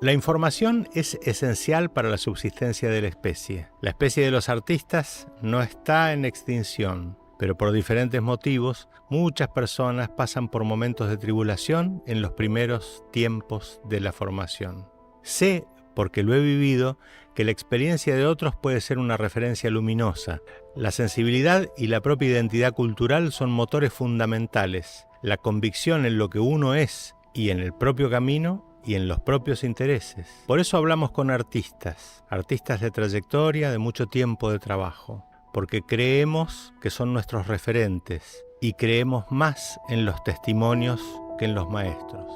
La información es esencial para la subsistencia de la especie. La especie de los artistas no está en extinción, pero por diferentes motivos, muchas personas pasan por momentos de tribulación en los primeros tiempos de la formación. Sé, porque lo he vivido, que la experiencia de otros puede ser una referencia luminosa. La sensibilidad y la propia identidad cultural son motores fundamentales. La convicción en lo que uno es y en el propio camino y en los propios intereses. Por eso hablamos con artistas de trayectoria, de mucho tiempo de trabajo, porque creemos que son nuestros referentes y creemos más en los testimonios que en los maestros.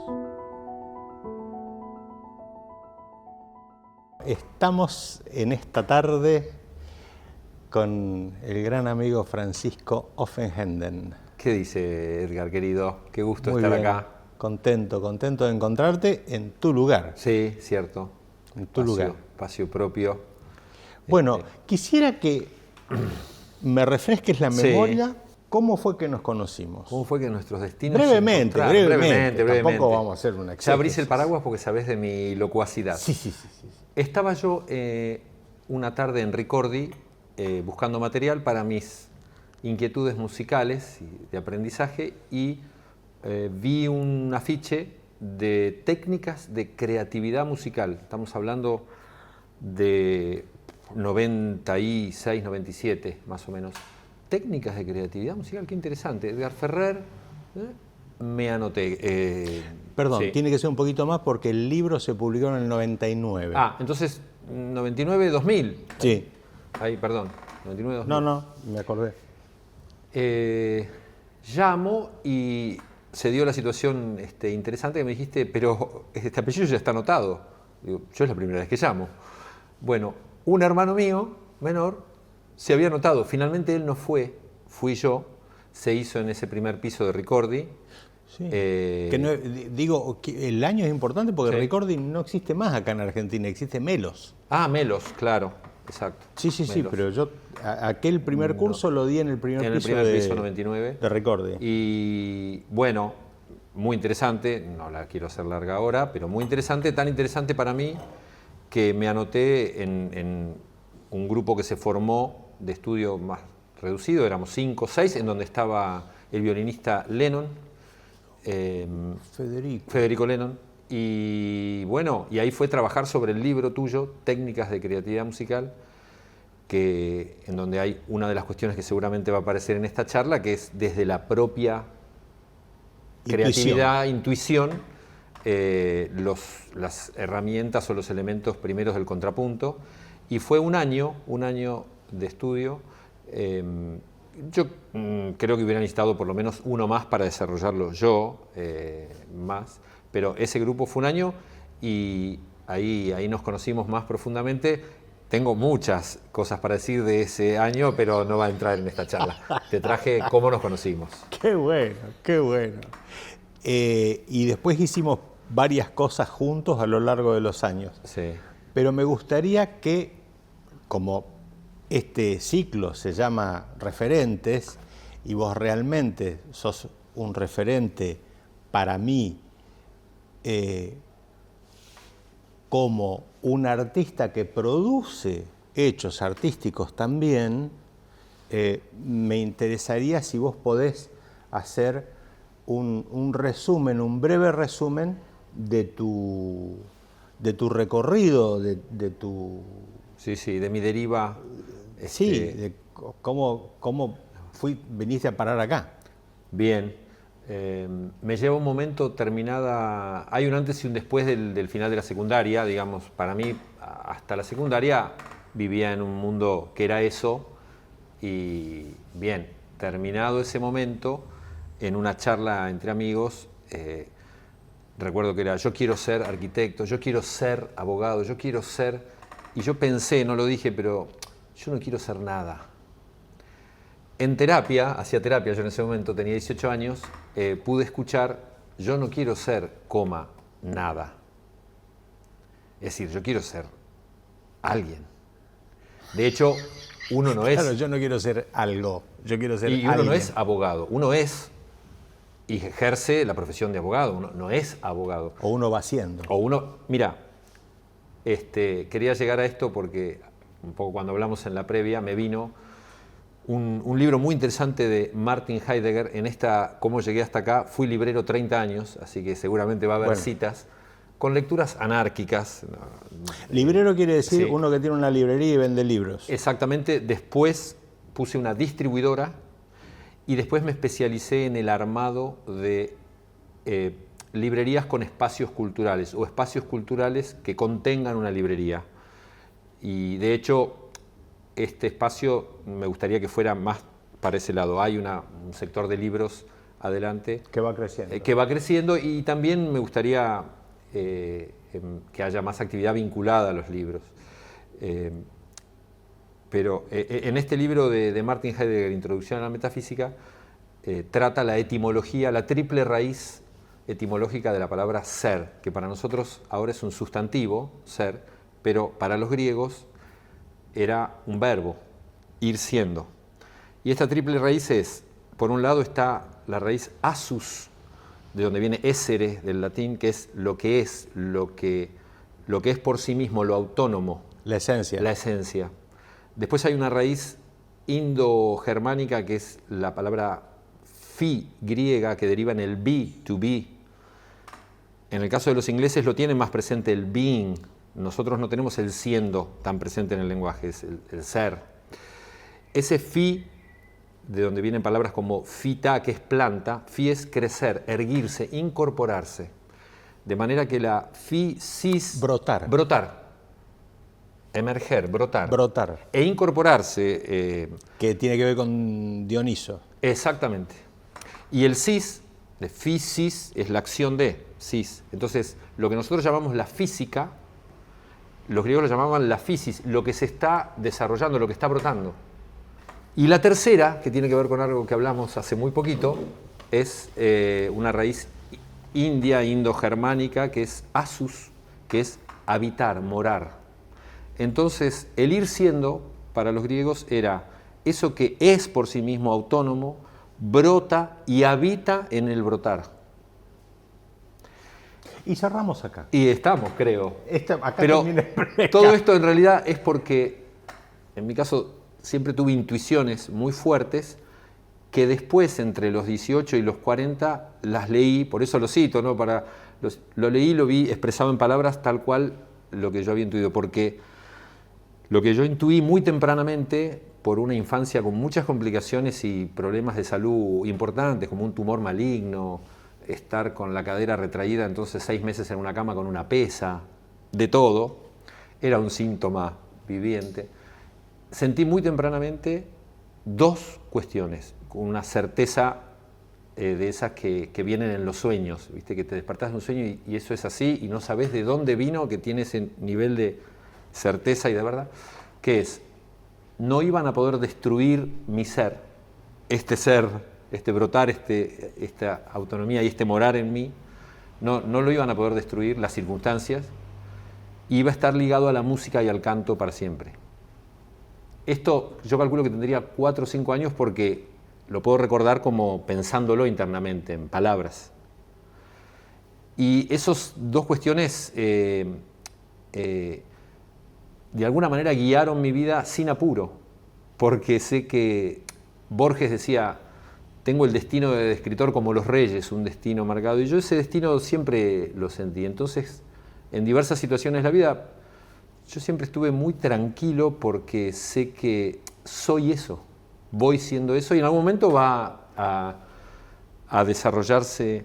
Estamos en esta tarde con el gran amigo Francisco Offenhenden. ¿Qué dice Edgar, querido? Qué gusto Muy estar bien. acá. Contento de encontrarte en tu lugar. Sí, cierto. En tu lugar. Espacio propio. Bueno, quisiera que me refresques la memoria. Sí. ¿Cómo fue que nos conocimos? ¿Cómo fue que nuestros destinos brevemente. Tampoco vamos a hacer una exégesis. Ya abrís el paraguas porque sabés de mi locuacidad. Sí. Estaba yo una tarde en Ricordi buscando material para mis inquietudes musicales y de aprendizaje y vi un afiche de técnicas de creatividad musical. Estamos hablando de 96, 97, más o menos. Técnicas de creatividad musical, qué interesante. Edgar Ferrer, me anoté. Perdón, sí. Tiene que ser un poquito más porque el libro se publicó en el 99. Entonces, 99, 2000. Sí. Ahí, perdón, 99, 2000. No, me acordé. Llamo y se dio la situación interesante que me dijiste, pero este apellido ya está anotado. Digo, yo es la primera vez que llamo. Bueno, un hermano mío, menor, se había anotado. Finalmente él no fue, fui yo. Se hizo en ese primer piso de Ricordi. Sí. Digo, el año es importante porque sí. Ricordi no existe más acá en Argentina, existe Melos. Melos, claro, exacto. Sí, pero yo aquel primer curso lo di en el primer piso 99. De Ricordi. Y bueno, muy interesante, no la quiero hacer larga ahora, pero muy interesante, tan interesante para mí que me anoté en un grupo que se formó de estudio más reducido, éramos 5 o 6, en donde estaba el violinista Lennon, Federico Lennon, y bueno, y ahí fue trabajar sobre el libro tuyo, Técnicas de Creatividad Musical, en donde hay una de las cuestiones que seguramente va a aparecer en esta charla, que es desde la propia creatividad, intuición, las herramientas o los elementos primeros del contrapunto, y fue un año de estudio. Yo creo que hubiera necesitado por lo menos uno más para desarrollarlo yo, más, pero ese grupo fue un año y ahí nos conocimos más profundamente. Tengo muchas cosas para decir de ese año, pero no va a entrar en esta charla. Te traje cómo nos conocimos. Qué bueno. Y después hicimos varias cosas juntos a lo largo de los años. Sí. Pero me gustaría que, como este ciclo se llama Referentes, y vos realmente sos un referente para mí como un artista que produce hechos artísticos también, me interesaría si vos podés hacer un resumen, un breve resumen de tu recorrido, de tu... Sí, de mi deriva. Sí, de cómo viniste a parar acá. Bien. Me lleva un momento terminada. Hay un antes y un después del final de la secundaria, digamos. Para mí, hasta la secundaria vivía en un mundo que era eso. Y bien, terminado ese momento, en una charla entre amigos, recuerdo que era: yo quiero ser arquitecto, yo quiero ser abogado, yo quiero ser. Y yo pensé, no lo dije, pero yo no quiero ser nada. En terapia, hacía terapia, yo en ese momento tenía 18 años, pude escuchar: yo no quiero ser, nada. Es decir, yo quiero ser alguien. De hecho, uno no es... Claro, yo no quiero ser algo, yo quiero ser alguien. Y uno no es abogado, uno es y ejerce la profesión de abogado, uno no es abogado. O uno va siendo. O uno, mira, quería llegar a esto porque un poco cuando hablamos en la previa me vino un libro muy interesante de Martin Heidegger. En esta, cómo llegué hasta acá, fui librero 30 años, así que seguramente va a haber citas con lecturas anárquicas. Librero quiere decir Sí. uno que tiene una librería y vende libros. Exactamente, después puse una distribuidora y después me especialicé en el armado de librerías con espacios culturales o espacios culturales que contengan una librería. Y de hecho, este espacio me gustaría que fuera más para ese lado. Hay un sector de libros adelante Que va creciendo. que va creciendo, y también me gustaría que haya más actividad vinculada a los libros. Pero en este libro de Martin Heidegger, Introducción a la Metafísica, trata la etimología, la triple raíz etimológica de la palabra ser, que para nosotros ahora es un sustantivo, ser, pero para los griegos era un verbo, ir siendo. Y esta triple raíz es, por un lado está la raíz asus, de donde viene essere del latín, que es, lo que es por sí mismo, lo autónomo. La esencia. La esencia. Después hay una raíz indo-germánica que es la palabra phi griega, que deriva en el be, to be. En el caso de los ingleses lo tienen más presente el being. Nosotros no tenemos el siendo tan presente en el lenguaje, es el ser. Ese phi, de donde vienen palabras como phyta, que es planta, phi es crecer, erguirse, incorporarse. De manera que la physis... Brotar. Brotar. Emerger, brotar. Brotar. E incorporarse. Que tiene que ver con Dioniso. Exactamente. Y el sis, de physis, es la acción de sis. Entonces, lo que nosotros llamamos la física, los griegos lo llamaban la physis, lo que se está desarrollando, lo que está brotando. Y la tercera, que tiene que ver con algo que hablamos hace muy poquito, es una raíz india, indo-germánica, que es asus, que es habitar, morar. Entonces, el ir siendo, para los griegos, era eso que es por sí mismo autónomo, brota y habita en el brotar. Y cerramos acá. Y estamos, creo. Acá Pero termina el programa. todo esto en realidad es porque, en mi caso, siempre tuve intuiciones muy fuertes que después, entre los 18 y los 40, las leí, por eso lo cito, ¿no? Lo leí, lo vi expresado en palabras tal cual lo que yo había intuido, porque lo que yo intuí muy tempranamente, por una infancia con muchas complicaciones y problemas de salud importantes, como un tumor maligno, estar con la cadera retraída, entonces 6 meses en una cama con una pesa, de todo, era un síntoma viviente. Sentí muy tempranamente 2 cuestiones, con una certeza de esas que vienen en los sueños, ¿viste? Que te despertás de un sueño y eso es así y no sabes de dónde vino, que tiene ese nivel de certeza y de verdad, que es, no iban a poder destruir mi ser, este brotar, esta autonomía y este morar en mí, no lo iban a poder destruir las circunstancias, iba a estar ligado a la música y al canto para siempre. Esto yo calculo que tendría 4 o 5 años porque lo puedo recordar como pensándolo internamente, en palabras. Y esas 2 cuestiones de alguna manera guiaron mi vida sin apuro, porque sé que Borges decía, tengo el destino de escritor como los reyes, un destino marcado, y yo ese destino siempre lo sentí. Entonces, en diversas situaciones de la vida, yo siempre estuve muy tranquilo porque sé que soy eso, voy siendo eso, y en algún momento va a desarrollarse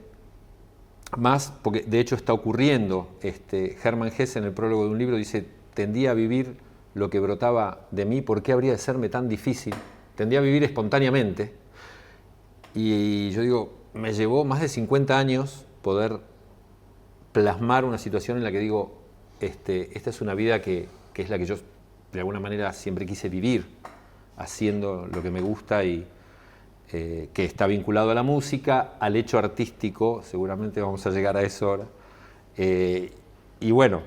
más, porque de hecho está ocurriendo. Hermann Hesse, en el prólogo de un libro, dice, tendía a vivir lo que brotaba de mí, ¿por qué habría de serme tan difícil? Tendía a vivir espontáneamente. Y yo digo, me llevó más de 50 años poder plasmar una situación en la que digo, esta es una vida que es la que yo de alguna manera siempre quise vivir, haciendo lo que me gusta y que está vinculado a la música, al hecho artístico, seguramente vamos a llegar a eso ahora. Y bueno,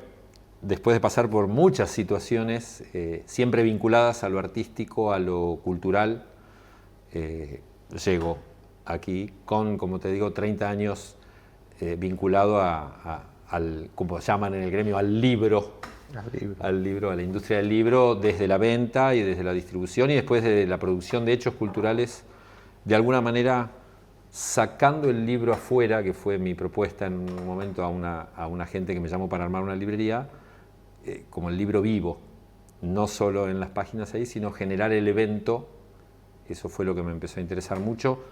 después de pasar por muchas situaciones, siempre vinculadas a lo artístico, a lo cultural, llego aquí con, como te digo, 30 años vinculado al, como llaman en el gremio, al libro, al libro, a la industria del libro, desde la venta y desde la distribución y después de la producción de hechos culturales, de alguna manera sacando el libro afuera, que fue mi propuesta en un momento a una gente que me llamó para armar una librería, como el libro vivo, no solo en las páginas ahí, sino generar el evento. Eso fue lo que me empezó a interesar mucho,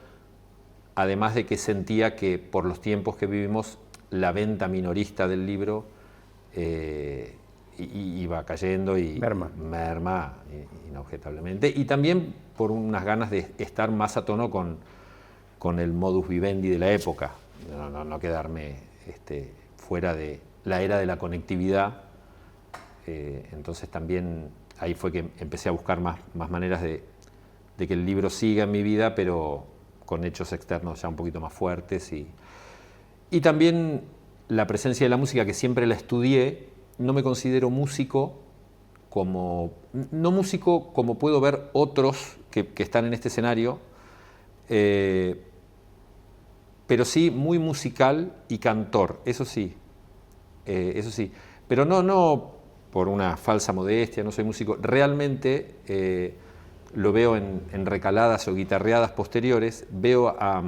además de que sentía que por los tiempos que vivimos, la venta minorista del libro iba cayendo y merma inobjetablemente, y también por unas ganas de estar más a tono con el modus vivendi de la época, no quedarme fuera de la era de la conectividad. Entonces también ahí fue que empecé a buscar más maneras de que el libro siga en mi vida, pero con hechos externos ya un poquito más fuertes. Y también la presencia de la música, que siempre la estudié. No me considero músico no músico como puedo ver otros que están en este escenario, pero sí muy musical y cantor, eso sí. Pero no por una falsa modestia, no soy músico. Realmente lo veo en recaladas o guitarreadas posteriores, veo a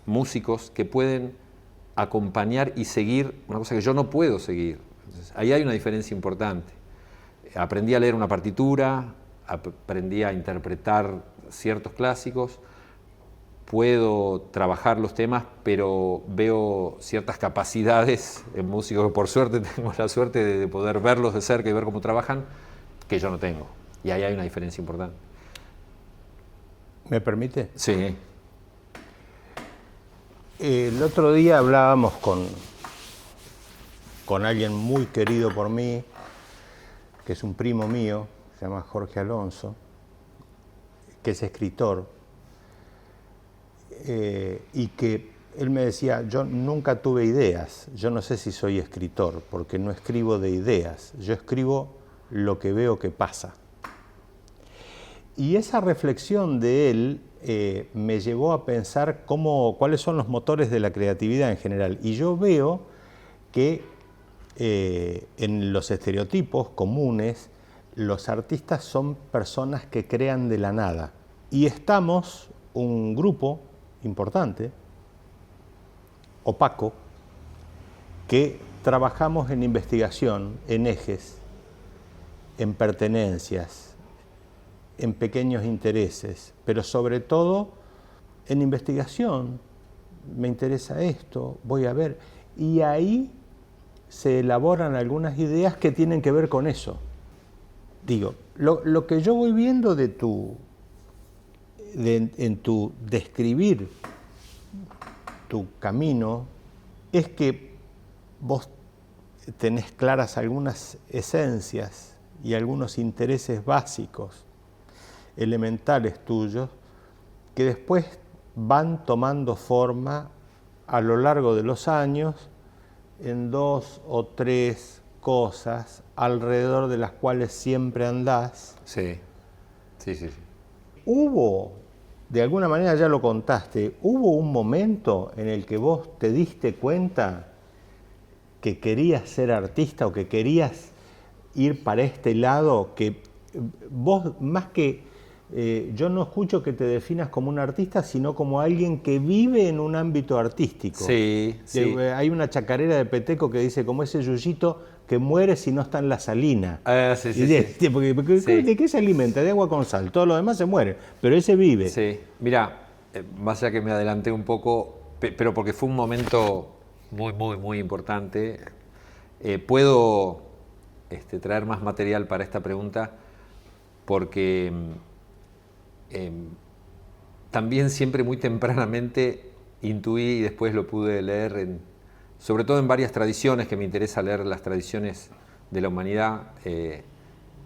músicos que pueden acompañar y seguir una cosa que yo no puedo seguir. Entonces, ahí hay una diferencia importante. Aprendí a leer una partitura, aprendí a interpretar ciertos clásicos, puedo trabajar los temas, pero veo ciertas capacidades en músicos que por suerte tengo la suerte de poder verlos de cerca y ver cómo trabajan, que yo no tengo. Y ahí hay una diferencia importante. ¿Me permite? Sí. El otro día hablábamos con alguien muy querido por mí, que es un primo mío, se llama Jorge Alonso, que es escritor, y que él me decía, yo nunca tuve ideas, yo no sé si soy escritor, porque no escribo de ideas, yo escribo lo que veo que pasa. Y esa reflexión de él me llevó a pensar cuáles son los motores de la creatividad en general. Y yo veo que en los estereotipos comunes, los artistas son personas que crean de la nada. Y estamos un grupo importante, opaco, que trabajamos en investigación, en ejes, en pertenencias, en pequeños intereses, pero sobre todo en investigación. Me interesa esto, voy a ver. Y ahí se elaboran algunas ideas que tienen que ver con eso. Digo, lo que yo voy viendo en tu describir tu camino es que vos tenés claras algunas esencias y algunos intereses básicos, elementales tuyos, que después van tomando forma a lo largo de los años en 2 o 3 cosas alrededor de las cuales siempre andás. Sí. Hubo, de alguna manera ya lo contaste, hubo un momento en el que vos te diste cuenta que querías ser artista o que querías ir para este lado, que vos más que yo no escucho que te definas como un artista, sino como alguien que vive en un ámbito artístico. Sí. Hay una chacarera de Peteco que dice, como ese yuyito que muere si no está en la salina. Sí. ¿De qué se alimenta? De agua con sal. Todo lo demás se muere, pero ese vive. Sí. Mira, más allá que me adelanté un poco, pero porque fue un momento muy importante, puedo traer más material para esta pregunta porque también siempre muy tempranamente intuí y después lo pude leer, sobre todo en varias tradiciones, que me interesa leer las tradiciones de la humanidad,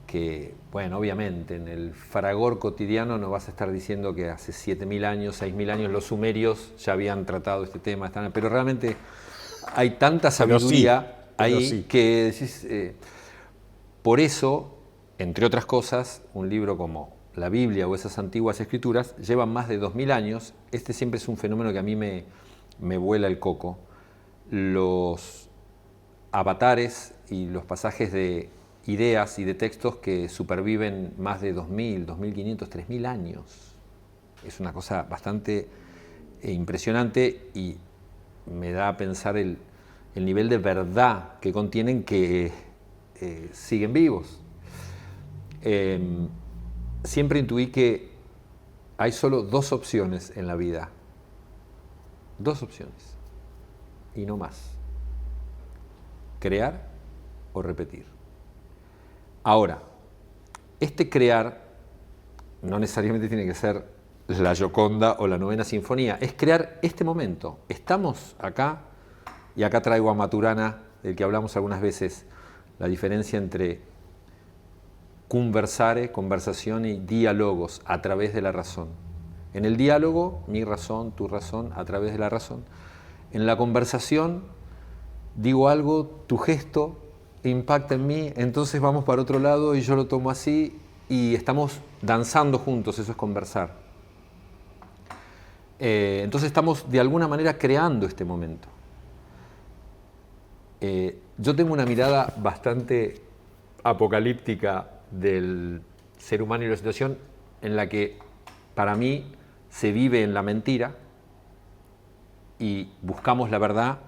que, bueno, obviamente en el fragor cotidiano no vas a estar diciendo que hace 7.000 años, 6.000 años los sumerios ya habían tratado este tema, pero realmente hay tanta sabiduría ahí que decís, por eso, entre otras cosas, un libro como la Biblia o esas antiguas escrituras llevan más de 2.000 años. Este siempre es un fenómeno que a mí me vuela el coco. Los avatares y los pasajes de ideas y de textos que superviven más de 2.000, 2.500, 3.000 años. Es una cosa bastante impresionante y me da a pensar el nivel de verdad que contienen, que siguen vivos. Siempre intuí que hay solo 2 opciones en la vida. 2 opciones. Y no más. Crear o repetir. Ahora, este crear no necesariamente tiene que ser la Gioconda o la Novena Sinfonía, es crear este momento. Estamos acá, y acá traigo a Maturana, del que hablamos algunas veces, la diferencia entre conversare, conversación, y diálogos, a través de la razón. En el diálogo, mi razón, tu razón, a través de la razón. En la conversación, digo algo, tu gesto impacta en mí, entonces vamos para otro lado y yo lo tomo así y estamos danzando juntos, eso es conversar. Entonces estamos de alguna manera creando este momento. Yo tengo una mirada bastante apocalíptica del ser humano y la situación, en la que para mí se vive en la mentira y buscamos la verdad,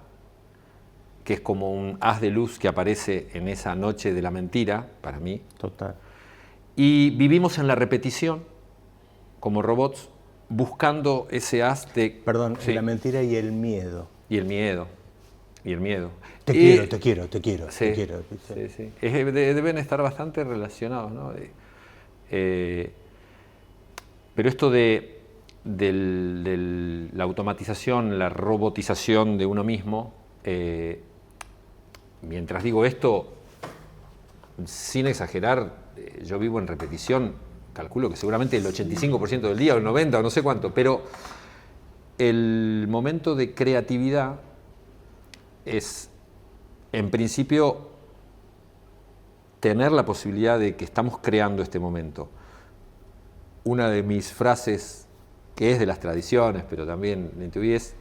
que es como un haz de luz que aparece en esa noche de la mentira, para mí. Total. Y vivimos en la repetición, como robots, buscando ese haz de... Perdón, sí. La mentira y el miedo. Y el miedo. Y el miedo. Te quiero, te quiero, te quiero, sí, te quiero. Sí, sí. Deben estar bastante relacionados, ¿no? Pero esto de la automatización, la robotización de uno mismo, mientras digo esto, sin exagerar, yo vivo en repetición, calculo que seguramente el 85% del día, o el 90%, o no sé cuánto, pero el momento de creatividad es, en principio, tener la posibilidad de que estamos creando este momento. Una de mis frases, que es de las tradiciones, pero también la intuí, es: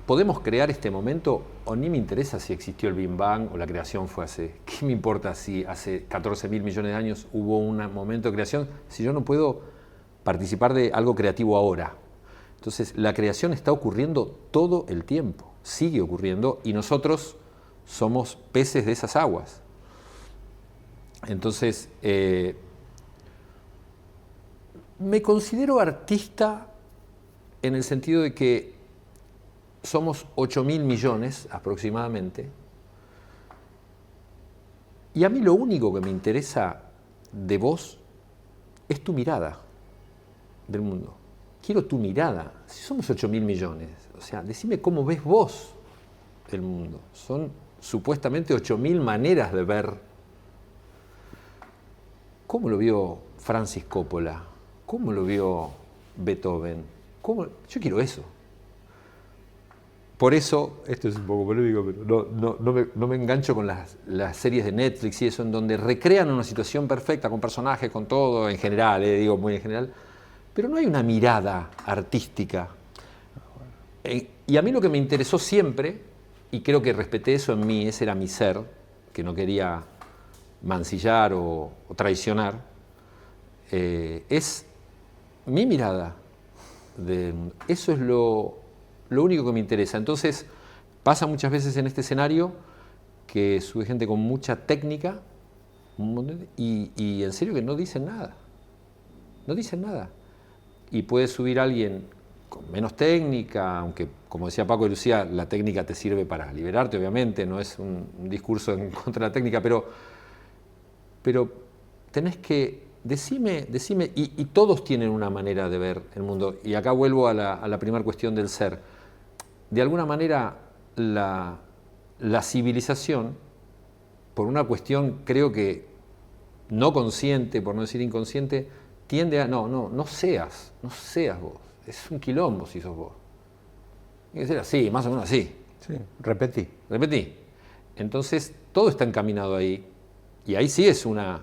¿podemos crear este momento o ni me interesa si existió el Big Bang o la creación fue hace? ¿Qué me importa si hace 14.000 millones de años hubo un momento de creación si yo no puedo participar de algo creativo ahora? Entonces, la creación está ocurriendo todo el tiempo, sigue ocurriendo, y nosotros somos peces de esas aguas. Entonces, me considero artista en el sentido de que somos 8.000 millones aproximadamente, y a mí lo único que me interesa de vos es tu mirada del mundo. Quiero tu mirada. Si somos 8.000 millones, o sea, decime cómo ves vos el mundo. Son supuestamente 8.000 maneras de ver. ¿Cómo lo vio Francis Coppola? ¿Cómo lo vio Beethoven? Yo quiero eso. Por eso, esto es un poco polémico, pero no me engancho con las series de Netflix y eso, en donde recrean una situación perfecta, con personajes, con todo, en general, digo muy en general, pero no hay una mirada artística. Y a mí lo que me interesó siempre, y creo que respeté eso en mí, ese era mi ser, que no quería mancillar o traicionar, es mi mirada. Eso es lo único que me interesa. Entonces, pasa muchas veces en este escenario que sube gente con mucha técnica y en serio que no dicen nada. No dicen nada. Y puede subir alguien con menos técnica, aunque, como decía Paco y Lucía, la técnica te sirve para liberarte, obviamente, no es un discurso en contra de la técnica, pero tenés que... Decime, y todos tienen una manera de ver el mundo. Y acá vuelvo a la primera cuestión del ser. De alguna manera, la civilización, por una cuestión creo que no consciente, por no decir inconsciente, tiende a, no seas vos. Es un quilombo si sos vos. Tiene que ser así, más o menos así. Sí, repetí. Entonces, todo está encaminado ahí. Y ahí sí es una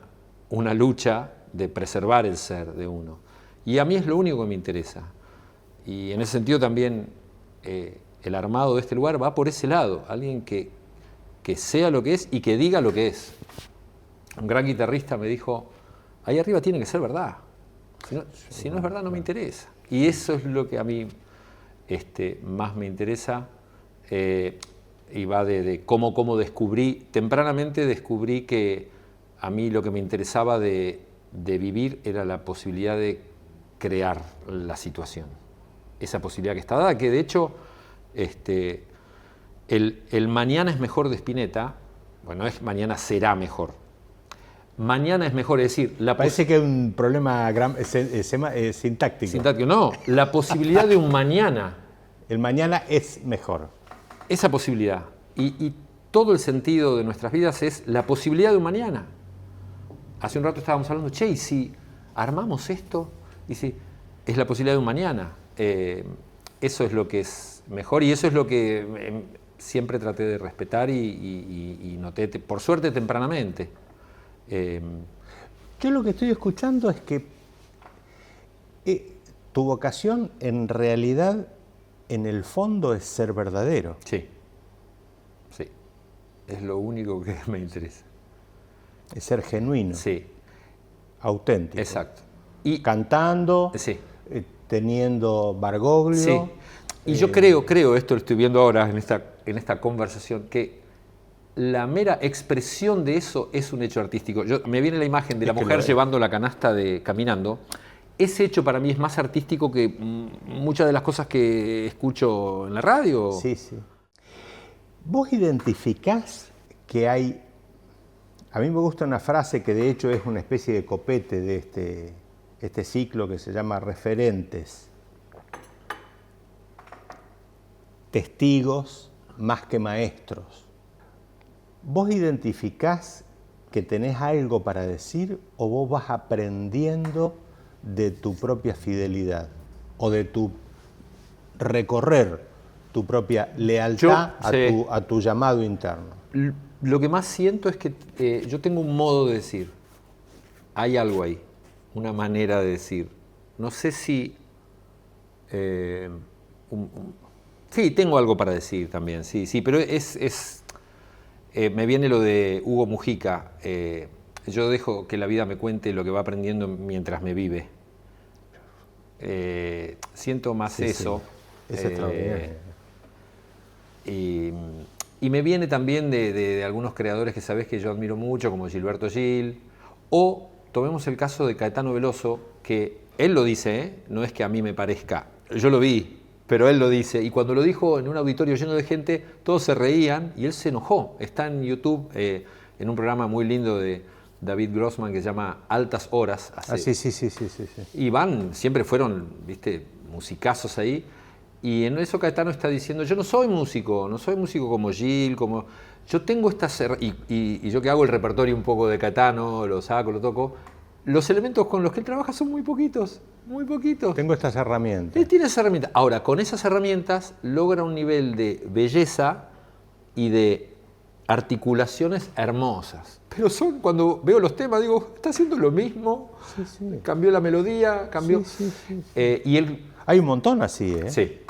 lucha de preservar el ser de uno. Y a mí es lo único que me interesa. Y en ese sentido también el armado de este lugar va por ese lado. Alguien que que sea lo que es y que diga lo que es. Un gran guitarrista me dijo, ahí arriba tiene que ser verdad. Si no es verdad, no me interesa. Y eso es lo que a mí más me interesa. Y va de cómo tempranamente descubrí que a mí lo que me interesaba de vivir era la posibilidad de crear la situación. Esa posibilidad que está dada, que de hecho el mañana es mejor de Spinetta, bueno, es mañana será mejor. Mañana es mejor, es decir... Parece que es un problema sintáctico. Sintáctico, no, la posibilidad de un mañana. El mañana es mejor. Esa posibilidad. Y todo el sentido de nuestras vidas es la posibilidad de un mañana. Hace un rato estábamos hablando, che, y si armamos esto, y si es la posibilidad de un mañana. Eso es lo que es mejor y eso es lo que siempre traté de respetar y noté, por suerte, tempranamente. Yo lo que estoy escuchando es que tu vocación en realidad, en el fondo, es ser verdadero. Sí, sí. Es lo único que me interesa. Es ser genuino. Sí. Auténtico. Exacto. Y cantando, sí. Teniendo Bergoglio. Sí. Y yo creo, esto lo estoy viendo ahora en esta conversación, que la mera expresión de eso es un hecho artístico. Me viene la imagen de la mujer llevando la canasta caminando. Ese hecho para mí es más artístico que muchas de las cosas que escucho en la radio. Sí, sí. ¿Vos identificás que hay... A mí me gusta una frase que de hecho es una especie de copete de este ciclo que se llama Referentes. Testigos más que maestros. ¿Vos identificás que tenés algo para decir o vos vas aprendiendo de tu propia fidelidad o de tu recorrer tu propia lealtad a tu llamado interno? Lo que más siento es que yo tengo un modo de decir. Hay algo ahí, una manera de decir. No sé si... sí, tengo algo para decir también, sí, pero me viene lo de Hugo Mujica. Yo dejo que la vida me cuente lo que va aprendiendo mientras me vive. Siento más eso. Sí. Es extraordinario. Y me viene también de algunos creadores que sabés que yo admiro mucho, como Gilberto Gil, o tomemos el caso de Caetano Veloso, que él lo dice, no es que a mí me parezca, yo lo vi, pero él lo dice, y cuando lo dijo en un auditorio lleno de gente, todos se reían y él se enojó. Está en YouTube, en un programa muy lindo de David Grossman que se llama Altas Horas. Sí. Y siempre fueron, viste, musicazos ahí. Y en eso Caetano está diciendo, yo no soy músico como Gil, yo tengo estas... Y yo que hago el repertorio un poco de Caetano, lo saco, lo toco, los elementos con los que él trabaja son muy poquitos. Tengo estas herramientas. Él tiene esas herramientas. Ahora, con esas herramientas logra un nivel de belleza y de articulaciones hermosas. Pero cuando veo los temas, digo, está haciendo lo mismo, cambió la melodía, cambió... Sí. Y él... Hay un montón así, ¿eh? Sí.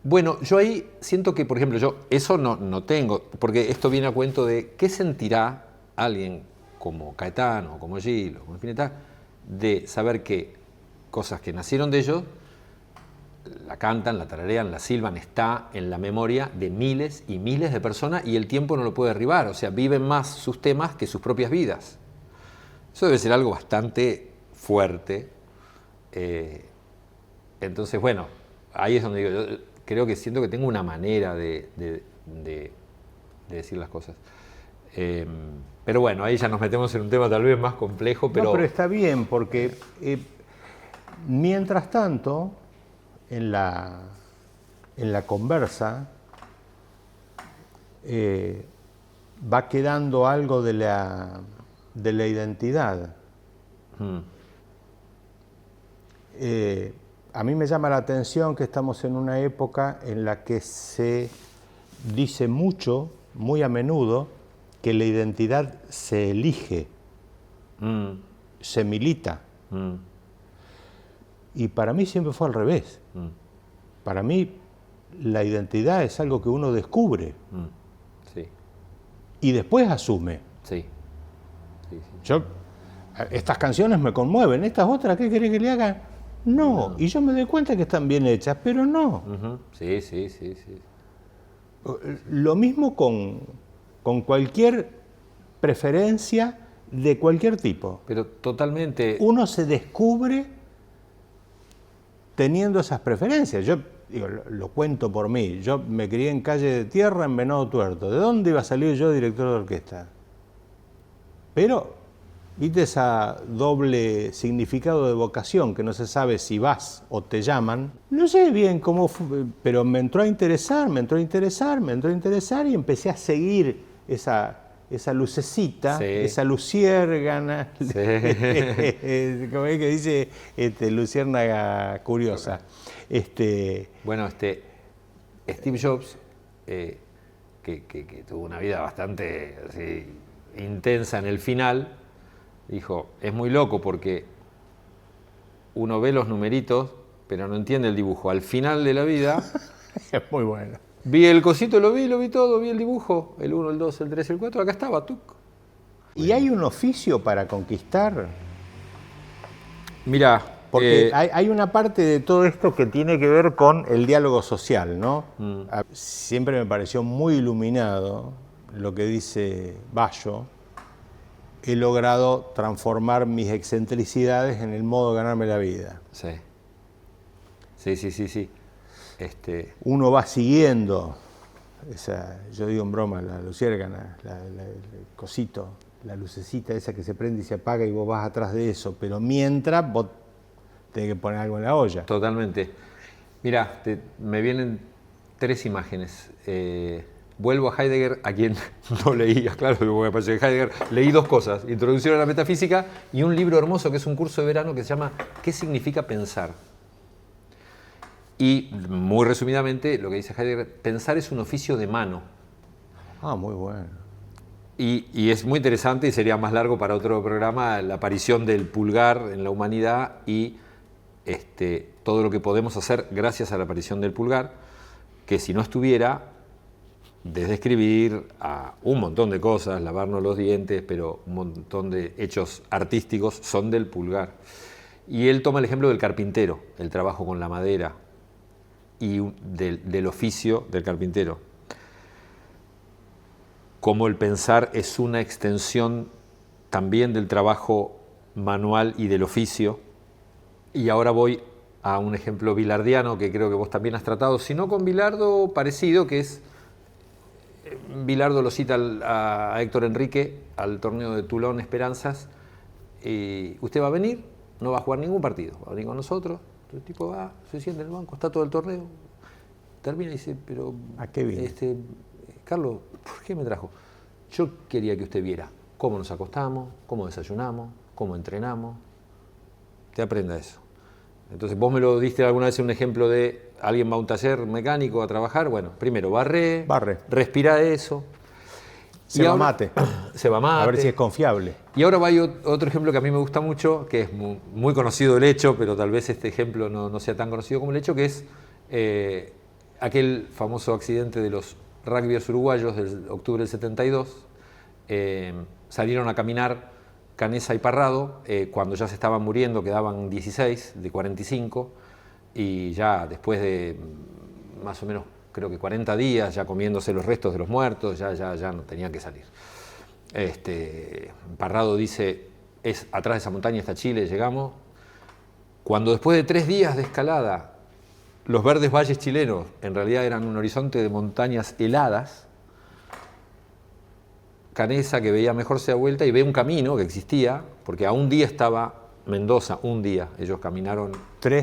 Bueno, yo ahí siento que, por ejemplo, yo eso no tengo, porque esto viene a cuento de qué sentirá alguien como Caetano, como Gil, o como Spinetta, de saber que cosas que nacieron de ellos, la cantan, la tararean, la silban, está en la memoria de miles y miles de personas y el tiempo no lo puede derribar, o sea, viven más sus temas que sus propias vidas. Eso debe ser algo bastante fuerte. Entonces, bueno, ahí es donde digo, yo creo que siento que tengo una manera de decir las cosas. Pero bueno, ahí ya nos metemos en un tema tal vez más complejo. Pero está bien, porque mientras tanto, en la conversa, va quedando algo de la identidad. A mí me llama la atención que estamos en una época en la que se dice mucho, muy a menudo, que la identidad se elige, se milita. Y para mí siempre fue al revés. Para mí la identidad es algo que uno descubre Sí, y después asume. sí. Sí, sí. Yo, estas canciones me conmueven, estas otras, ¿qué querés que le haga? No, y yo me doy cuenta que están bien hechas, pero no. Ujú. Sí, sí, sí, sí. Lo mismo con cualquier preferencia de cualquier tipo. Pero totalmente. Uno se descubre teniendo esas preferencias. Yo digo, lo cuento por mí. Yo me crié en Calle de Tierra, en Venado Tuerto. ¿De dónde iba a salir yo director de orquesta? Pero, ¿viste esa doble significado de vocación que no se sabe si vas o te llaman? No sé bien cómo fue, pero me entró a interesar y empecé a seguir esa lucecita, Sí. esa luciérgana, Sí. como es que dice luciérnaga curiosa. Bueno, Steve Jobs, que tuvo una vida bastante así, intensa en el final, dijo, es muy loco porque uno ve los numeritos, pero no entiende el dibujo. Al final de la vida, Es muy bueno. vi el cosito, lo vi todo, vi el dibujo, el 1, el 2, el 3, el 4, acá estaba, tuc. ¿Y hay un oficio para conquistar? Mira, Porque hay una parte de todo esto que tiene que ver con el diálogo social, ¿no? Siempre me pareció muy iluminado lo que dice Bayo. He logrado transformar mis excentricidades en el modo de ganarme la vida. sí. Sí. Uno va siguiendo yo digo en broma, la luciérgana, el cosito, la lucecita esa que se prende y se apaga y vos vas atrás de eso, pero mientras vos tenés que poner algo en la olla. Totalmente. Mira, me vienen 3 imágenes. Vuelvo a Heidegger, a quien no leía, claro, porque me pareció que Heidegger, leí 2 cosas, Introducción a la Metafísica y un libro hermoso que es un curso de verano que se llama ¿Qué significa pensar? Y muy resumidamente, lo que dice Heidegger, pensar es un oficio de mano. Ah, muy bueno. Y es muy interesante y sería más largo para otro programa la aparición del pulgar en la humanidad y todo lo que podemos hacer gracias a la aparición del pulgar, que si no estuviera, desde escribir a un montón de cosas, lavarnos los dientes, pero un montón de hechos artísticos son del pulgar. Y él toma el ejemplo del carpintero, el trabajo con la madera y del oficio del carpintero. Como el pensar es una extensión también del trabajo manual y del oficio. Y ahora voy a un ejemplo bilardiano que creo que vos también has tratado, si no con Bilardo parecido, que es, Bilardo lo cita a Héctor Enrique al torneo de Toulon Esperanzas, y usted va a venir, no va a jugar ningún partido, va a venir con nosotros, el tipo va, se sienta en el banco, está todo el torneo, termina y dice, pero ¿a qué viene? Carlos, ¿por qué me trajo? Yo quería que usted viera cómo nos acostamos, cómo desayunamos, cómo entrenamos, te aprenda eso. Entonces vos me lo diste alguna vez un ejemplo de alguien va a un taller mecánico a trabajar, bueno, primero barre, respira eso. Se va mate. A ver si es confiable. Y ahora va otro ejemplo que a mí me gusta mucho, que es muy conocido el hecho, pero tal vez este ejemplo no sea tan conocido como el hecho, que es aquel famoso accidente de los rugbyers uruguayos del octubre del 72. Salieron a caminar Canessa y Parrado, cuando ya se estaban muriendo, quedaban 16 de 45, y ya después de más o menos, creo que 40 días, ya comiéndose los restos de los muertos, ya no tenían que salir. Parrado dice, atrás de esa montaña está Chile, llegamos. Cuando después de 3 días de escalada, los verdes valles chilenos en realidad eran un horizonte de montañas heladas, Canessa, que veía mejor, se da vuelta y ve un camino que existía, porque a un día estaba Mendoza, un día. Ellos caminaron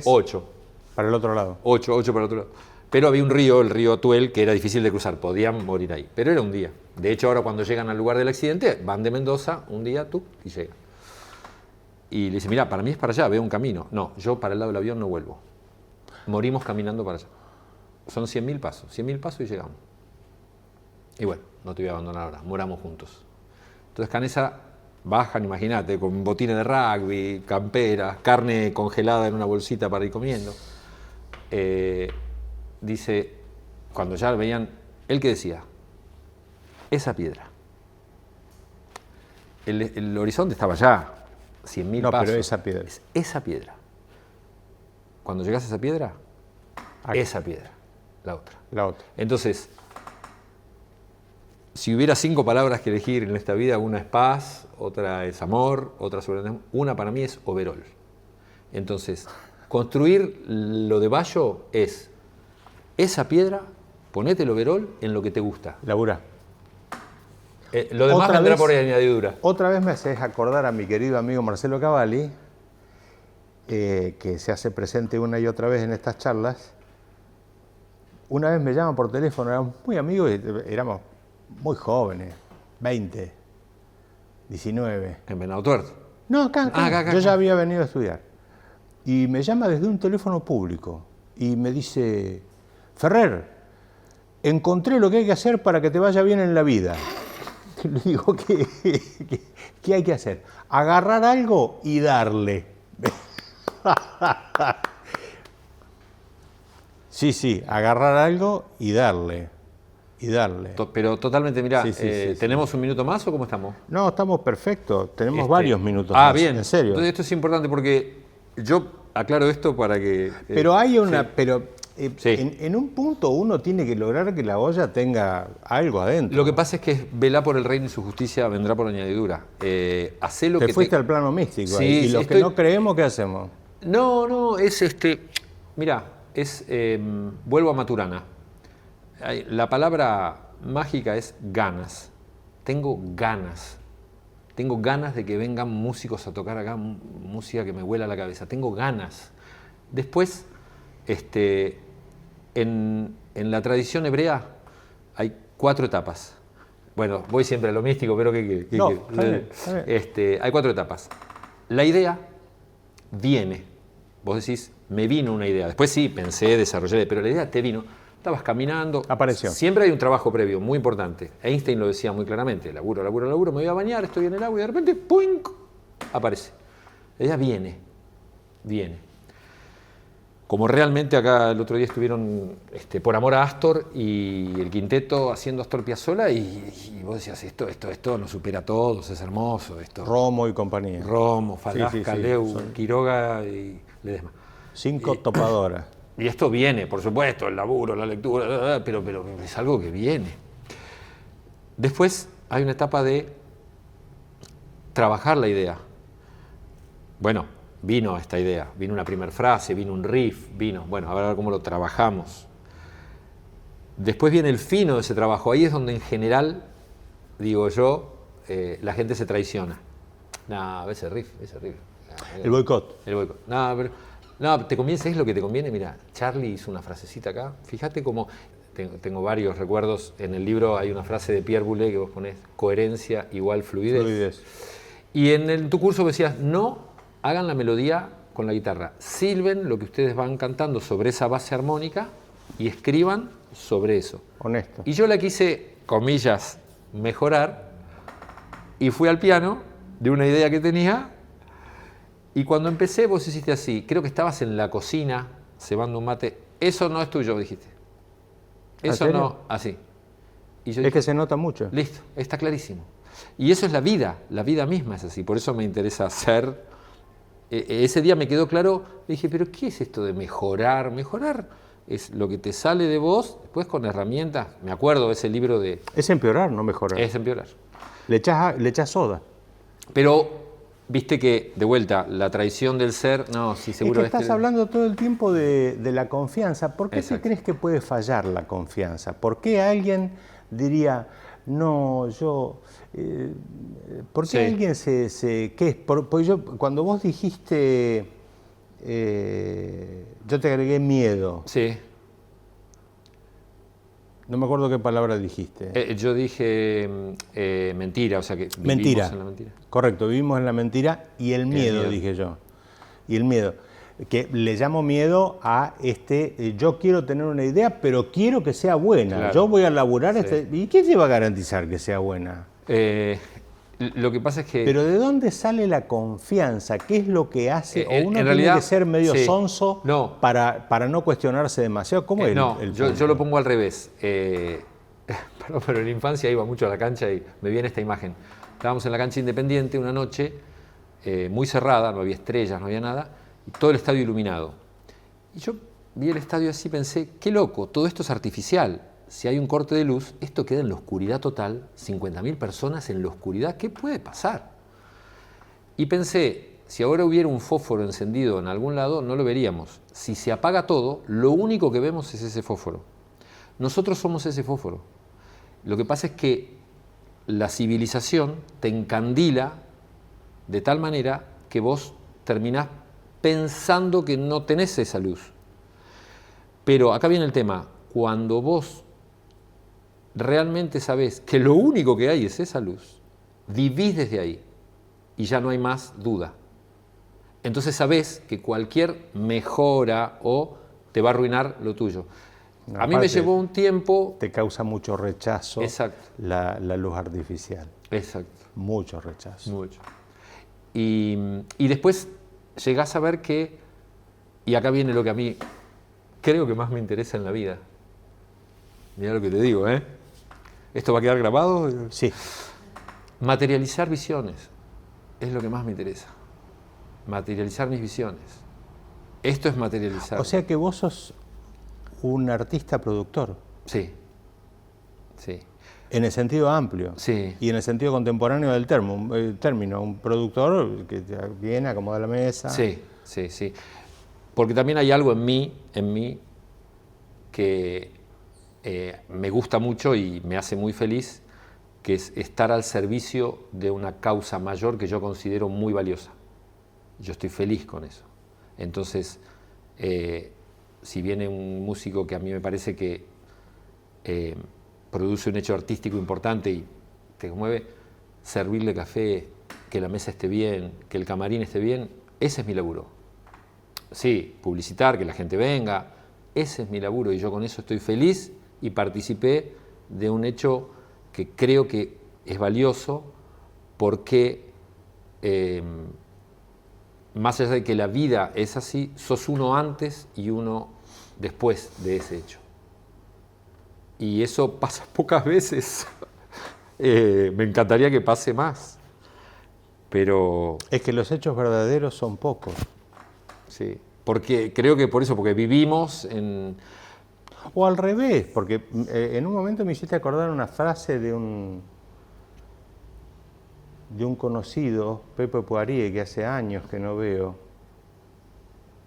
8. Para el otro lado. 8 para el otro lado. Pero había un río, el río Atuel, que era difícil de cruzar, podían morir ahí. Pero era un día. De hecho, ahora cuando llegan al lugar del accidente, van de Mendoza, un día, y llegan. Y le dice, mira, para mí es para allá, veo un camino. No, yo para el lado del avión no vuelvo. Morimos caminando para allá. Son 100.000 pasos. 100.000 pasos y llegamos. Y bueno, no te voy a abandonar ahora, moramos juntos. Entonces Canessa bajan, imagínate, con botines de rugby, camperas, carne congelada en una bolsita para ir comiendo. Dice, cuando ya veían, ¿él qué decía? Esa piedra. El horizonte estaba ya 100.000 pasos. Pero esa piedra. Es esa piedra. Cuando llegas a esa piedra, esa piedra, la otra. La otra. Entonces, si hubiera 5 palabras que elegir en esta vida, una es paz, otra es amor, otra soberanía, una para mí es overol. Entonces, construir lo de Bayo es esa piedra, ponete el overol en lo que te gusta. Labura. Lo demás vendrá por añadidura. Otra vez me haces acordar a mi querido amigo Marcelo Cavalli, que se hace presente una y otra vez en estas charlas. Una vez me llama por teléfono, éramos muy amigos y éramos muy jóvenes, 20, 19. En Venado Tuerto. No, acá. Yo ya había venido a estudiar. Y me llama desde un teléfono público y me dice, Ferrer, encontré lo que hay que hacer para que te vaya bien en la vida. Le digo, ¿qué hay que hacer? Agarrar algo y darle. Sí, agarrar algo y darle. Pero totalmente, mirá, Sí. ¿tenemos un minuto más o cómo estamos? No, estamos perfectos. Tenemos varios minutos más. Bien. En serio. Entonces esto es importante porque yo aclaro esto para que... Pero hay una... sí. Pero Sí. en un punto uno tiene que lograr que la olla tenga algo adentro. Lo que pasa es que velá por el reino y su justicia vendrá por añadidura. Hacé lo que fuiste al plano místico Sí, ahí. Y los estoy... que no creemos, ¿qué hacemos? No, es mirá, vuelvo a Maturana. La palabra mágica es ganas. Tengo ganas de que vengan músicos a tocar acá música que me vuela la cabeza. Tengo ganas. Después, en la tradición hebrea hay 4 etapas. Bueno, voy siempre a lo místico, pero ¿qué No, qué? está bien. Hay 4 etapas. La idea viene. Vos decís, me vino una idea. Después sí, pensé, desarrollé, pero la idea te vino. Estabas caminando. Apareció. Siempre hay un trabajo previo, muy importante. Einstein lo decía muy claramente. Laburo, me voy a bañar, estoy en el agua y de repente, ¡puink!, aparece. La idea viene. Como realmente acá el otro día estuvieron por amor a Astor y el quinteto haciendo Astor Piazzolla y vos decías, esto nos supera a todos, es hermoso. Romo y compañía. Romo, Falasca, Sí. Leu, Quiroga y Ledesma. 5 topadoras. Y esto viene, por supuesto, el laburo, la lectura, pero es algo que viene. Después hay una etapa de trabajar la idea. Bueno, vino esta idea, vino una primera frase, vino un riff, bueno, a ver cómo lo trabajamos. Después viene el fino de ese trabajo, ahí es donde en general, digo yo, la gente se traiciona. No, ese riff. El boicot. No, ¿te conviene? ¿Es lo que te conviene? Mira, Charlie hizo una frasecita acá. Fíjate cómo tengo varios recuerdos. En el libro hay una frase de Pierre Boulez que vos ponés, coherencia igual fluidez. Y en tu curso decías, no hagan la melodía con la guitarra. Silben lo que ustedes van cantando sobre esa base armónica y escriban sobre eso. Honesto. Y yo la quise, comillas, mejorar y fui al piano de una idea que tenía. Y cuando empecé, vos hiciste así. Creo que estabas en la cocina, cebando un mate. Eso no es tuyo, dijiste. Eso no, así. Y yo dije, que se nota mucho. Listo, está clarísimo. Y eso es la vida misma es así. Por eso me interesa hacer. Ese día me quedó claro, dije, pero ¿qué es esto de mejorar? Mejorar es lo que te sale de vos, después con herramientas. Me acuerdo de ese libro de... Es empeorar, no mejorar. Es empeorar. Le echás soda. Pero... Viste que, de vuelta, la traición del ser, no, sí, seguro... Es que estás hablando todo el tiempo de la confianza. ¿Por qué te crees que puede fallar la confianza? ¿Por qué alguien diría, no, yo... ¿Por qué alguien qué es? Porque yo, cuando vos dijiste, yo te agregué miedo. Sí. No me acuerdo qué palabra dijiste. Yo dije mentira, o sea que mentira. En la mentira. Correcto, vivimos en la mentira y el miedo, dije yo. Y el miedo, que le llamo miedo a yo quiero tener una idea, pero quiero que sea buena. Claro. Yo voy a laburar ¿y quién te va a garantizar que sea buena? Lo que pasa es que... Pero ¿de dónde sale la confianza? ¿Qué es lo que hace? ¿O uno en tiene realidad, que ser medio sí. sonso No. para no cuestionarse demasiado? ¿Cómo es No, el yo lo pongo al revés. Pero en la infancia iba mucho a la cancha y me viene esta imagen. Estábamos en la cancha Independiente una noche, muy cerrada, no había estrellas, no había nada, y todo el estadio iluminado. Y yo vi el estadio así y pensé, qué loco, todo esto es artificial. Si hay un corte de luz, esto queda en la oscuridad total, 50.000 personas en la oscuridad, ¿qué puede pasar? Y pensé, si ahora hubiera un fósforo encendido en algún lado, no lo veríamos. Si se apaga todo, lo único que vemos es ese fósforo. Nosotros somos ese fósforo. Lo que pasa es que la civilización te encandila de tal manera que vos terminás pensando que no tenés esa luz. Pero acá viene el tema, cuando vos realmente sabés que lo único que hay es esa luz, vivís desde ahí y ya no hay más duda. Entonces sabés que cualquier mejora o te va a arruinar lo tuyo. A mí me llevó un tiempo... Te causa mucho rechazo. Exacto. La luz artificial. Exacto. Mucho rechazo. Mucho. Y después llegás a ver que, y acá viene lo que a mí creo que más me interesa en la vida. Mirá lo que te digo, ¿eh? ¿Esto va a quedar grabado? Sí. Materializar visiones es lo que más me interesa. Materializar mis visiones. Esto es materializar. O sea que vos sos un artista productor. Sí. Sí. En el sentido amplio. Sí. Y en el sentido contemporáneo del término. Un productor que viene, acomoda la mesa. Sí, sí, sí. Porque también hay algo en mí que me gusta mucho y me hace muy feliz, que es estar al servicio de una causa mayor que yo considero muy valiosa. Yo estoy feliz con eso. Entonces, si viene un músico que a mí me parece que produce un hecho artístico importante y te conmueve, servirle café, que la mesa esté bien, que el camarín esté bien, ese es mi laburo. Sí, publicitar, que la gente venga, ese es mi laburo y yo con eso estoy feliz y participé de un hecho que creo que es valioso porque más allá de que la vida es así, sos uno antes y uno después de ese hecho. Y eso pasa pocas veces. Me encantaría que pase más. Pero... Es que los hechos verdaderos son pocos. Sí, porque creo que por eso, porque vivimos en... O al revés, porque en un momento me hiciste acordar una frase de un conocido, Pepe Poirier, que hace años que no veo,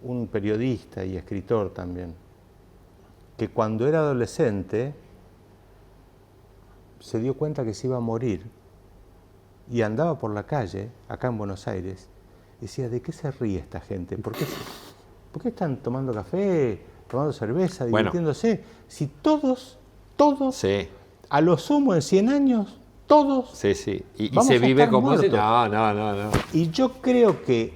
un periodista y escritor también, que cuando era adolescente se dio cuenta que se iba a morir y andaba por la calle, acá en Buenos Aires, y decía, ¿de qué se ríe esta gente? ¿Por qué están tomando café, tomando cerveza, divirtiéndose? Si todos, sí. A lo sumo en 100 años, todos sí, sí. Y vamos se a vive estar como muertos. No. Y yo creo que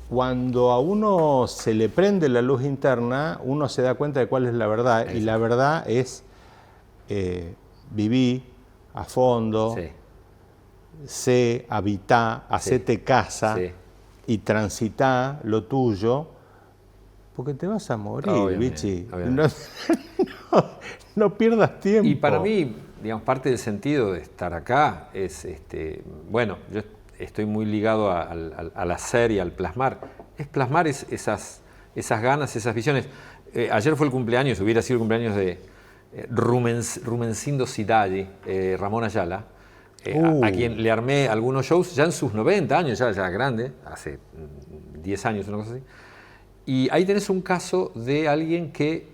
cuando a uno se le prende la luz interna, uno se da cuenta de cuál es la verdad. Exacto. Y la verdad es viví a fondo, sí. sé, habitá, hacete sí. casa sí. y transitá lo tuyo, porque te vas a morir, bichi. No pierdas tiempo. Y para mí, digamos, parte del sentido de estar acá es, bueno, yo estoy muy ligado al hacer y al plasmar. Es plasmar esas ganas, esas visiones. Ayer fue el cumpleaños, hubiera sido el cumpleaños de Rumencindo Sidagli, Ramón Ayala, a quien le armé algunos shows ya en sus 90 años, ya grande, hace 10 años, una cosa así. Y ahí tenés un caso de alguien que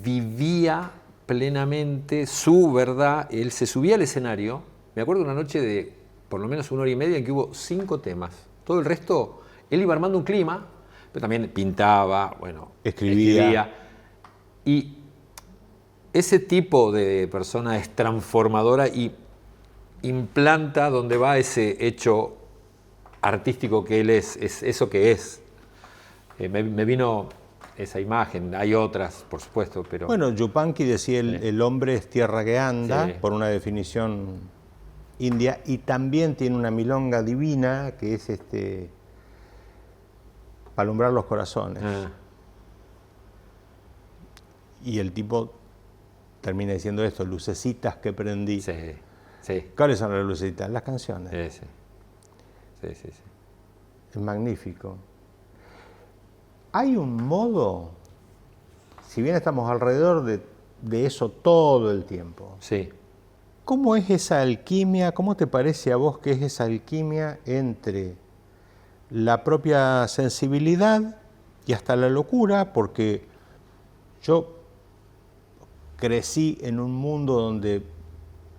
vivía plenamente su verdad. Él se subía al escenario, me acuerdo una noche de por lo menos 1 hora y media en que hubo 5 temas. Todo el resto, él iba armando un clima, pero también pintaba, bueno, escribía. Y ese tipo de persona es transformadora y implanta donde va ese hecho artístico que él es eso que es. Me vino esa imagen, hay otras, por supuesto, pero... Bueno, Yupanqui decía el hombre es tierra que anda, sí. por una definición India, y también tiene una milonga divina que es para alumbrar los corazones. Y el tipo termina diciendo esto, lucecitas que prendí. Sí, sí. ¿Cuáles son las lucecitas? Las canciones. Sí. Es magnífico. Hay un modo, si bien estamos alrededor de eso todo el tiempo. Sí. ¿Cómo es esa alquimia? ¿Cómo te parece a vos que es esa alquimia entre la propia sensibilidad y hasta la locura? Porque yo crecí en un mundo donde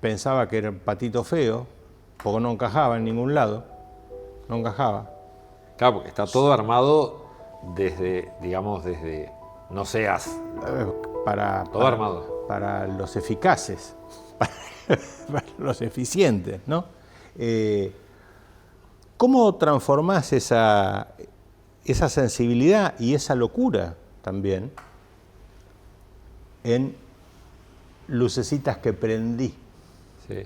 pensaba que era un patito feo, porque no encajaba en ningún lado, no encajaba. Claro, porque está todo armado desde, digamos, desde no seas. Todo armado. Para los eficaces, para los eficientes, ¿no? ¿Cómo transformás esa sensibilidad y esa locura también en lucecitas que prendí, Sí.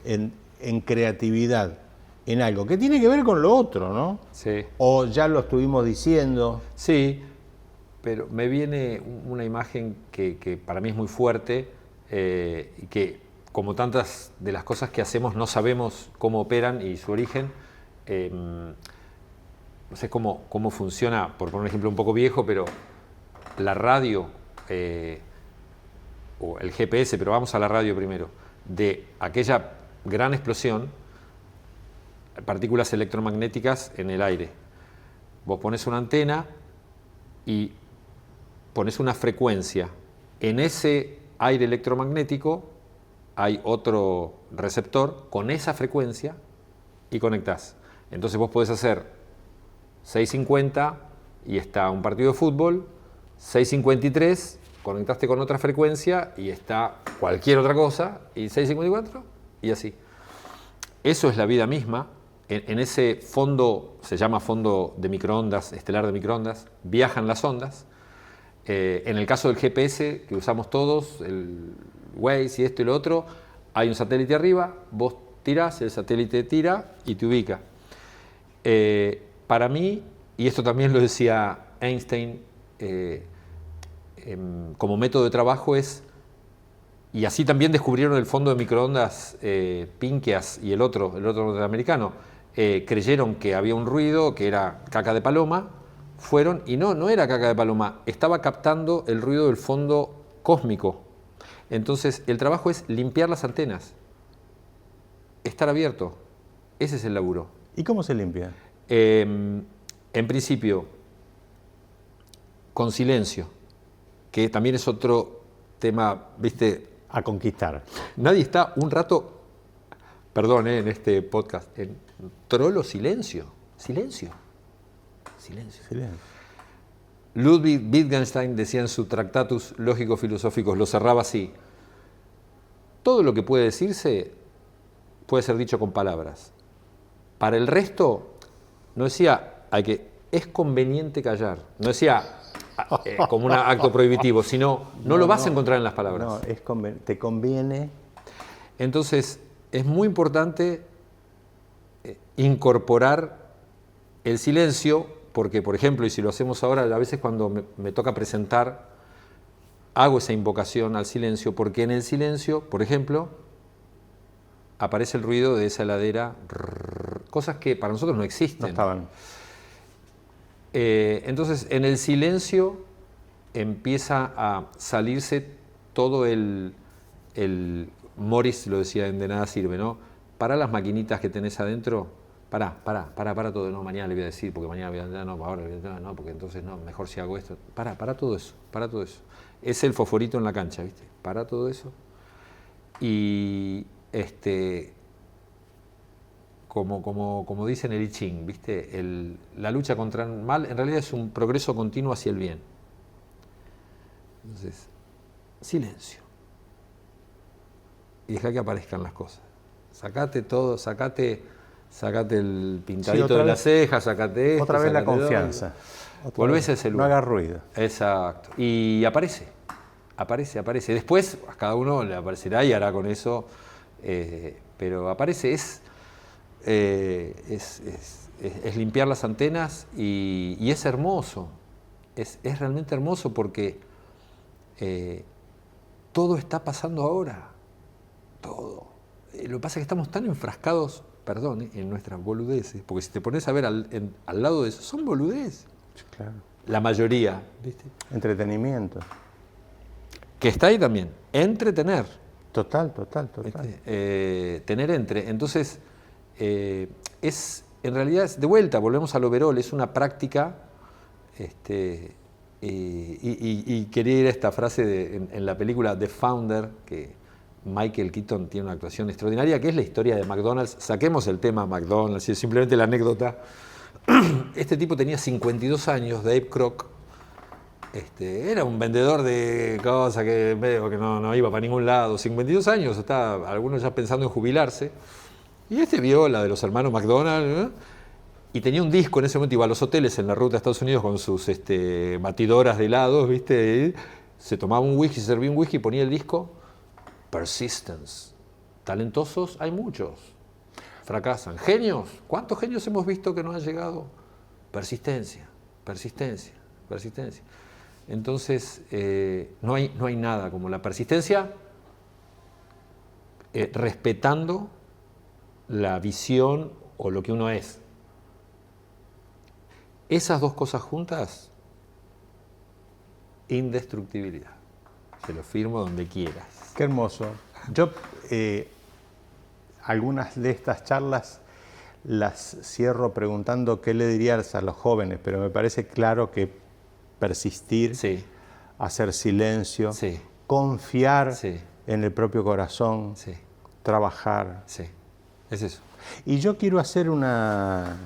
en creatividad, en algo que tiene que ver con lo otro, ¿no? Sí. O ya lo estuvimos diciendo. Sí, pero me viene una imagen que para mí es muy fuerte y que, como tantas de las cosas que hacemos, no sabemos cómo operan y su origen. No sé cómo funciona, por poner un ejemplo un poco viejo, pero la radio o el GPS, pero vamos a la radio primero, de aquella gran explosión, partículas electromagnéticas en el aire. Vos pones una antena y pones una frecuencia. En ese aire electromagnético hay otro receptor con esa frecuencia y conectás. Entonces vos podés hacer 6:50 y está un partido de fútbol, 6:53 conectaste con otra frecuencia y está cualquier otra cosa, y 6:54 y así. Eso es la vida misma. En ese fondo, se llama fondo de microondas, estelar de microondas, viajan las ondas. En el caso del GPS que usamos todos, el Waze y esto y lo otro, hay un satélite arriba, vos tirás, el satélite tira y te ubica. Para mí, y esto también lo decía Einstein, como método de trabajo es, y así también descubrieron el fondo de microondas Pinkeas y el otro norteamericano, creyeron que había un ruido, que era caca de paloma, fueron, y no era caca de paloma, estaba captando el ruido del fondo cósmico. Entonces, el trabajo es limpiar las antenas, estar abierto, ese es el laburo. ¿Y cómo se limpia? En principio, con silencio, que también es otro tema, ¿viste? A conquistar. Nadie está un rato, perdón, en este podcast, en trolo silencio. Silencio. Ludwig Wittgenstein decía en su Tractatus Lógico-Filosóficos, lo cerraba así: todo lo que puede decirse puede ser dicho con palabras. Para el resto, no decía es conveniente callar, no decía como un acto prohibitivo, sino no lo vas a encontrar en las palabras. No, te conviene. Entonces, es muy importante incorporar el silencio, porque, por ejemplo, y si lo hacemos ahora, a veces cuando me toca presentar, hago esa invocación al silencio, porque en el silencio, por ejemplo, aparece el ruido de esa heladera, cosas que para nosotros no existen. No estaban. Entonces, en el silencio empieza a salirse todo el Morris lo decía en De nada sirve, ¿no? Para las maquinitas que tenés adentro, para todo, no, mañana le voy a decir, porque mañana voy a no, ahora le voy a no, porque entonces no, mejor si hago esto. Para todo eso. Es el fosforito en la cancha, ¿viste? Para todo eso. Y como dice en el I Ching, ¿viste? La lucha contra el mal en realidad es un progreso continuo hacia el bien. Entonces, silencio. Y deja que aparezcan las cosas. Sacate todo, sacate el pintadito de las cejas, sacate esto. Otra vez la confianza. Volvés a ese lugar. No hagas ruido. Exacto. Y aparece. Después a cada uno le aparecerá y hará con eso, pero aparece. es limpiar las antenas y es hermoso. Es realmente hermoso porque todo está pasando ahora. Todo. Lo que pasa es que estamos tan enfrascados, perdón, en nuestras boludeces, porque si te pones a ver al lado de eso, son boludeces. Claro. La mayoría, ¿viste? Entretenimiento. Que está ahí también, entretener. Total. Tener Entonces, en realidad, de vuelta, volvemos al overall, es una práctica, y quería ir a esta frase en la película The Founder, que Michael Keaton tiene una actuación extraordinaria, que es la historia de McDonald's. Saquemos el tema McDonald's, es simplemente la anécdota. Este tipo tenía 52 años, Dave Kroc. Era un vendedor de cosas que veo que no iba para ningún lado. 52 años, está algunos ya pensando en jubilarse. Y vio la de los hermanos McDonald's, ¿no? Y tenía un disco en ese momento, iba a los hoteles en la ruta de Estados Unidos con sus batidoras de helados, ¿viste? Y se tomaba un whisky, se servía un whisky y ponía el disco Persistence. Talentosos hay muchos, fracasan. Genios, ¿cuántos genios hemos visto que no han llegado? Persistencia. Entonces, no hay nada como la persistencia, respetando la visión o lo que uno es. Esas dos cosas juntas, indestructibilidad. Se lo firmo donde quieras. Qué hermoso. Yo algunas de estas charlas las cierro preguntando qué le dirías a los jóvenes, pero me parece claro que persistir, Sí. hacer silencio, Sí. confiar Sí. en el propio corazón, Sí. trabajar. Sí. Es eso. Y yo quiero hacer una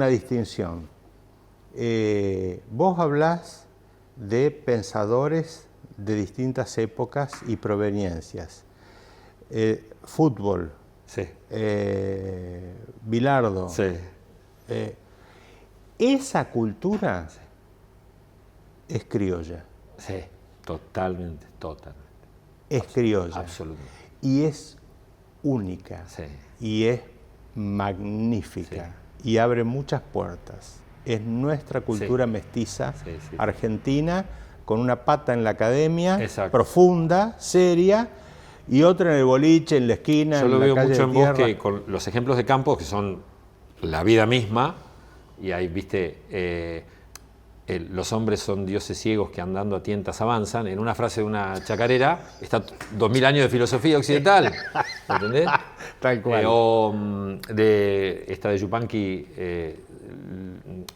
distinción. Vos hablás de pensadores de distintas épocas y proveniencias. Fútbol, Sí. bilardo. Sí. Esa cultura es criolla. Sí. Totalmente. Es criolla. Absolutamente. Y es única. Sí. Y es magnífica. Y abre muchas puertas. Es nuestra cultura mestiza, argentina, con una pata en la academia, Exacto. profunda, seria, y otra en el boliche, en la esquina, Yo lo en la veo calle mucho de en vos, tierra. que con los ejemplos de Campos, que son la vida misma, y ahí, viste, los hombres son dioses ciegos que andando a tientas avanzan. En una frase de una chacarera está 2000 años de filosofía occidental, ¿entendés? Tal cual. O de esta de Yupanqui,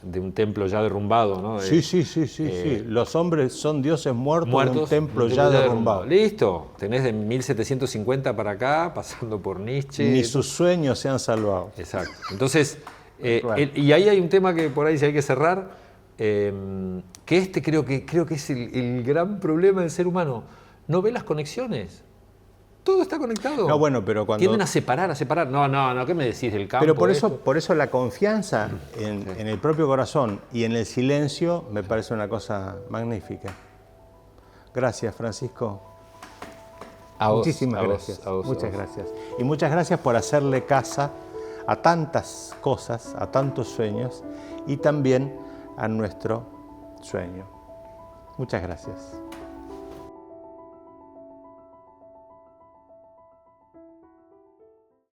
de un templo ya derrumbado, ¿no? Sí. Los hombres son dioses muertos de un templo ya derrumbado. Listo, tenés de 1750 para acá, pasando por Nietzsche. Ni sus sueños se han salvado. Exacto. Entonces, y ahí hay un tema que por ahí sí hay que cerrar, que creo que es el gran problema del ser humano. No ve las conexiones. Todo está conectado. No, bueno, pero cuando... Tienden a separar. No, ¿qué me decís del campo? Pero por eso la confianza en el propio corazón y en el silencio me parece una cosa magnífica. Gracias, Francisco. Muchísimas gracias. Muchas gracias. Y muchas gracias por hacerle casa a tantas cosas, a tantos sueños y también a nuestro sueño. Muchas gracias.